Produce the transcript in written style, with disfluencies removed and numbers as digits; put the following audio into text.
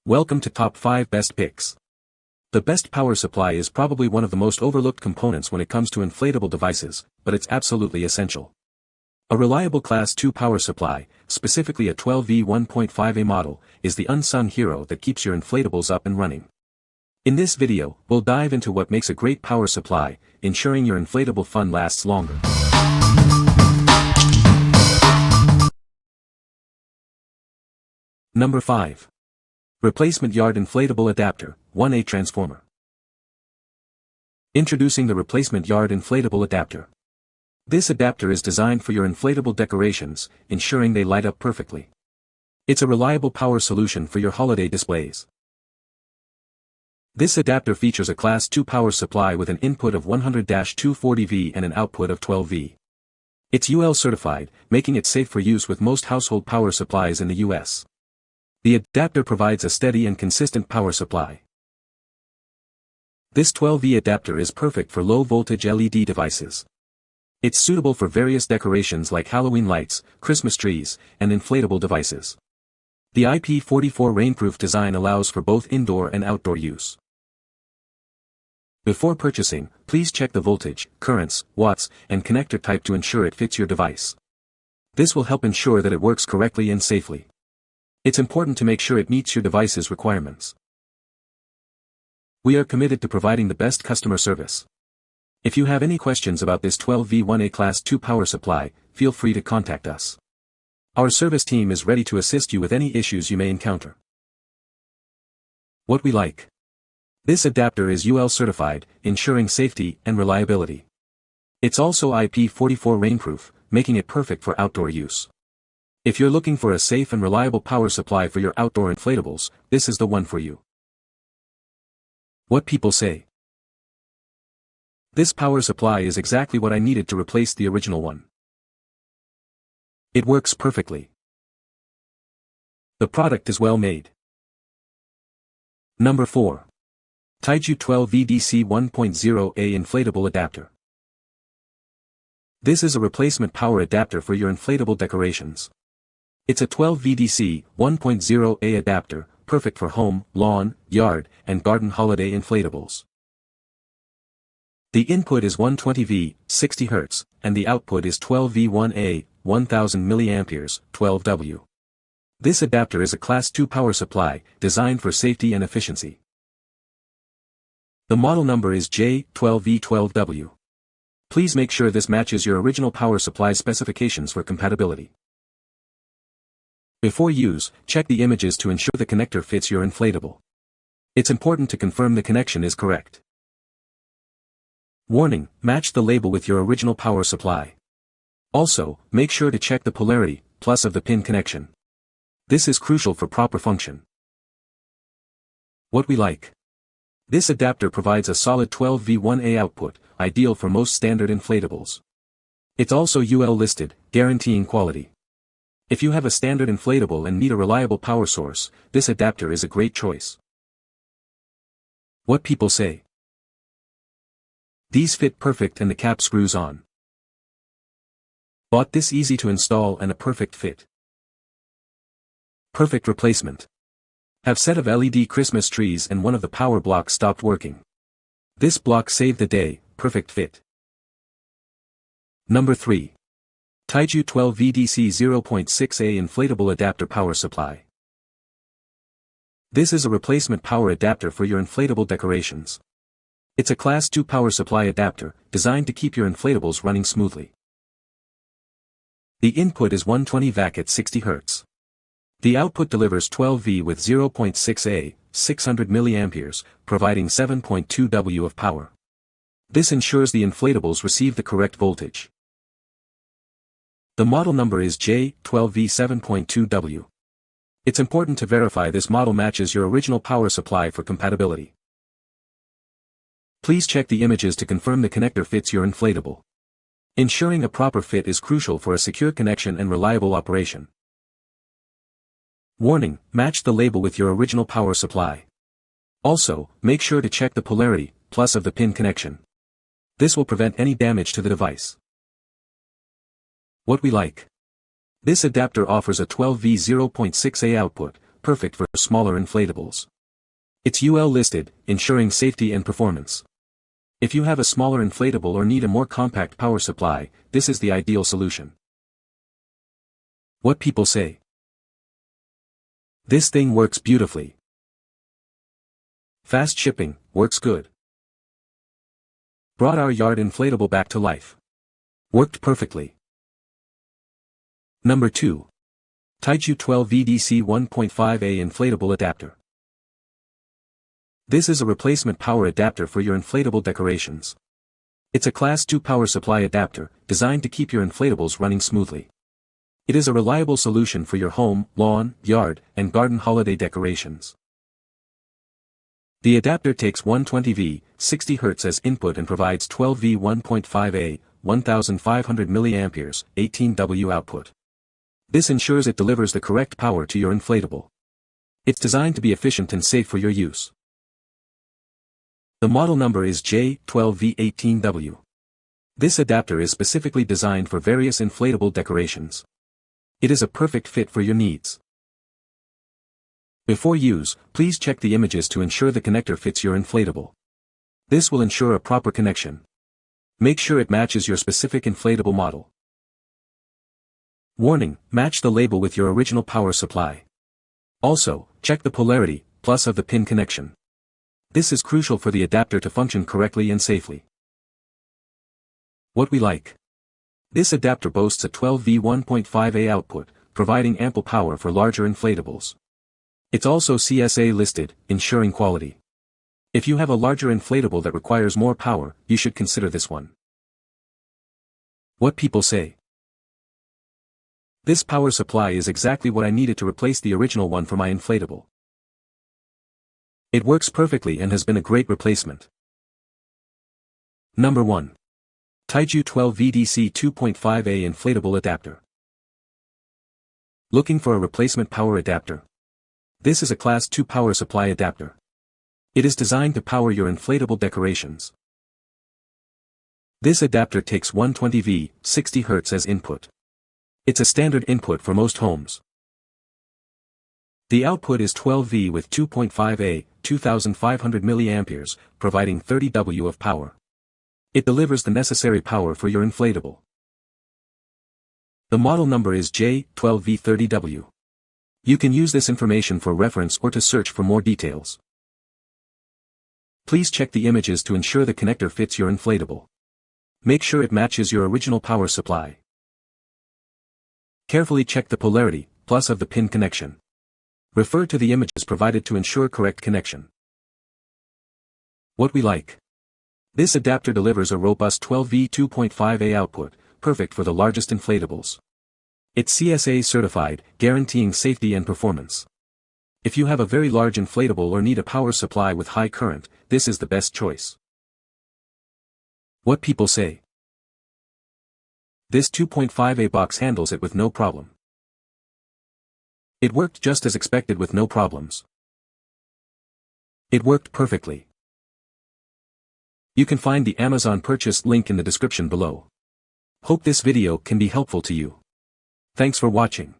Welcome to Top 5 Best Picks. The best power supply is probably one of the most overlooked components when it comes to inflatable devices, but it's absolutely essential. A reliable Class 2 power supply, specifically a 12V 1.5A model, is the unsung hero that keeps your inflatables up and running. In this video, we'll dive into what makes a great power supply, ensuring your inflatable fun lasts longer. Number 5. Replacement Yard Inflatable Adapter, 1A Transformer. Introducing the Replacement Yard Inflatable Adapter. This adapter is designed for your inflatable decorations, ensuring they light up perfectly. It's a reliable power solution for your holiday displays. This adapter features a Class 2 power supply with an input of 100-240V and an output of 12V. It's UL certified, making it safe for use with most household power supplies in the US. The adapter provides a steady and consistent power supply. This 12V adapter is perfect for low-voltage LED devices. It's suitable for various decorations like Halloween lights, Christmas trees, and inflatable devices. The IP44 rainproof design allows for both indoor and outdoor use. Before purchasing, please check the voltage, currents, watts, and connector type to ensure it fits your device. This will help ensure that it works correctly and safely. It's important to make sure it meets your device's requirements. We are committed to providing the best customer service. If you have any questions about this 12V1A Class 2 power supply, feel free to contact us. Our service team is ready to assist you with any issues you may encounter. What we like. This adapter is UL certified, ensuring safety and reliability. It's also IP44 rainproof, making it perfect for outdoor use. If you're looking for a safe and reliable power supply for your outdoor inflatables, this is the one for you. What people say. This power supply is exactly what I needed to replace the original one. It works perfectly. The product is well made. Number 4. Taiju 12VDC 1.0A Inflatable Adapter. This is a replacement power adapter for your inflatable decorations. It's a 12VDC 1.0A adapter, perfect for home, lawn, yard, and garden holiday inflatables. The input is 120V, 60 Hz, and the output is 12V1A, 1000 mA, 12W. This adapter is a Class 2 power supply, designed for safety and efficiency. The model number is J12V12W. Please make sure this matches your original power supply specifications for compatibility. Before use, check the images to ensure the connector fits your inflatable. It's important to confirm the connection is correct. Warning: match the label with your original power supply. Also, make sure to check the polarity, plus of the pin connection. This is crucial for proper function. What we like. This adapter provides a solid 12V1A output, ideal for most standard inflatables. It's also UL listed, guaranteeing quality. If you have a standard inflatable and need a reliable power source, this adapter is a great choice. What people say. These fit perfect and the cap screws on. Bought this easy to install and a perfect fit. Perfect replacement. Have set of LED Christmas trees and one of the power blocks stopped working. This block saved the day, perfect fit. Number 3. Taiju 12VDC 0.6A Inflatable Adapter Power Supply. This is a replacement power adapter for your inflatable decorations. It's a Class 2 power supply adapter, designed to keep your inflatables running smoothly. The input is 120V at 60 Hz. The output delivers 12V with 0.6A, 600 mA, providing 7.2 W of power. This ensures the inflatables receive the correct voltage. The model number is J12V7.2W. It's important to verify this model matches your original power supply for compatibility. Please check the images to confirm the connector fits your inflatable. Ensuring a proper fit is crucial for a secure connection and reliable operation. Warning: match the label with your original power supply. Also, make sure to check the polarity, plus of the pin connection. This will prevent any damage to the device. What we like. This adapter offers a 12V 0.6A output, perfect for smaller inflatables. It's UL listed, ensuring safety and performance. If you have a smaller inflatable or need a more compact power supply, this is the ideal solution. What people say. This thing works beautifully. Fast shipping, works good. Brought our yard inflatable back to life. Worked perfectly. Number 2. Taiju 12 VDC 1.5A Inflatable Adapter. This is a replacement power adapter for your inflatable decorations. It's a Class 2 power supply adapter, designed to keep your inflatables running smoothly. It is a reliable solution for your home, lawn, yard, and garden holiday decorations. The adapter takes 120V, 60 Hz as input and provides 12V 1.5A, 1500 mA, 18W output. This ensures it delivers the correct power to your inflatable. It's designed to be efficient and safe for your use. The model number is J12V18W. This adapter is specifically designed for various inflatable decorations. It is a perfect fit for your needs. Before use, please check the images to ensure the connector fits your inflatable. This will ensure a proper connection. Make sure it matches your specific inflatable model. Warning: match the label with your original power supply. Also, check the polarity, plus of the pin connection. This is crucial for the adapter to function correctly and safely. What we like. This adapter boasts a 12V 1.5A output, providing ample power for larger inflatables. It's also CSA listed, ensuring quality. If you have a larger inflatable that requires more power, you should consider this one. What people say. This power supply is exactly what I needed to replace the original one for my inflatable. It works perfectly and has been a great replacement. Number 1. Taiju 12 VDC 2.5A Inflatable Adapter. Looking for a replacement power adapter? This is a Class 2 power supply adapter. It is designed to power your inflatable decorations. This adapter takes 120V, 60 Hz as input. It's a standard input for most homes. The output is 12V with 2.5A, 2500 mA, providing 30W of power. It delivers the necessary power for your inflatable. The model number is J12V30W. You can use this information for reference or to search for more details. Please check the images to ensure the connector fits your inflatable. Make sure it matches your original power supply. Carefully check the polarity, plus of the pin connection. Refer to the images provided to ensure correct connection. What we like. This adapter delivers a robust 12V 2.5A output, perfect for the largest inflatables. It's CSA certified, guaranteeing safety and performance. If you have a very large inflatable or need a power supply with high current, this is the best choice. What people say. This 2.5A box handles it with no problem. It worked just as expected with no problems. It worked perfectly. You can find the Amazon purchase link in the description below. Hope this video can be helpful to you. Thanks for watching.